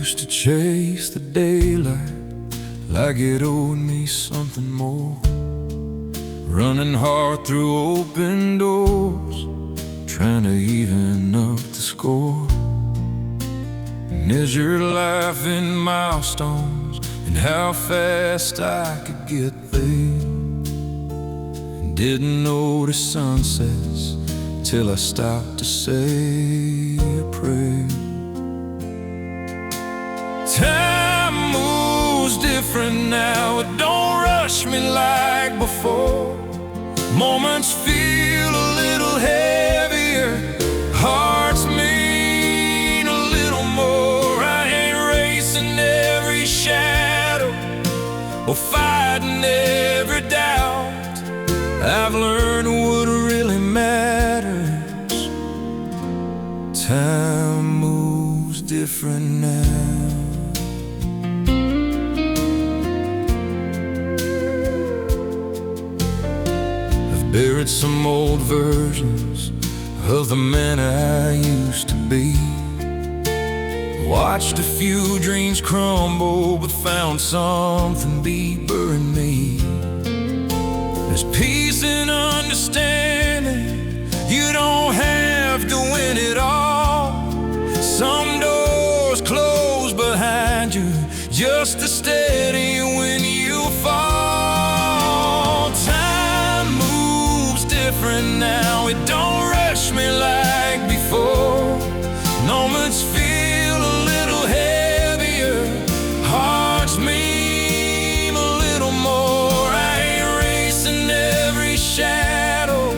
used to chase the daylight like it owed me something more, running hard through open doors, trying to even up the score. Measure life in milestones and how fast I could get there. Didn't notice sunsets till I stopped to say a prayer. Time moves different now, it don't rush me like before. Moments feel a little heavier, hearts mean a little more. I ain't racing every shadow or fighting every doubt. I've learned what really matters. Time moves different now. Buried some old versions of the man I used to be. Watched a few dreams crumble, but found something deeper in me. There's peace in understanding you don't have to win it all. Some doors close behind you just as steady when you fall. Different now, it don't rush me like before. Moments feel a little heavier, hearts mean a little more. I ain't racing every shadow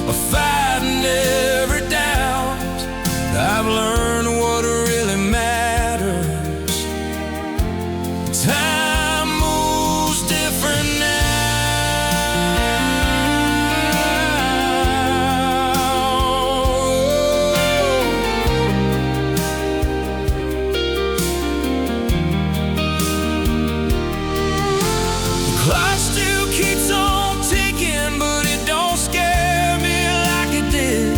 or fighting every doubt. I've learned what really matters. Time moves different now. Clock still keeps on ticking, but it don't scare me like it did.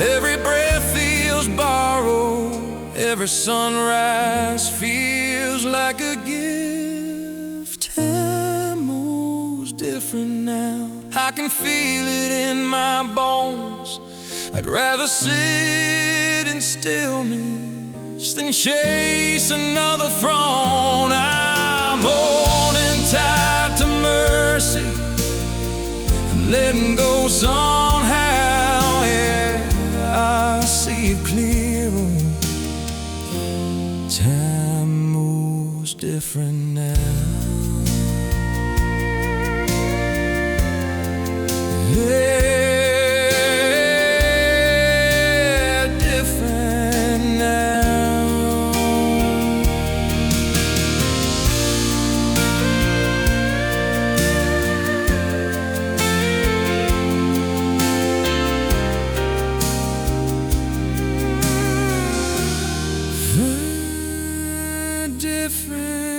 Every breath feels borrowed, every sunrise feels like a gift. Time moves different now, I can feel it in my bones. I'd rather sit in stillness than chase another throne. I'm holding tight to mercy and letting go somehow. Yeah, I see it clear. Time moves different now. Yeah. Different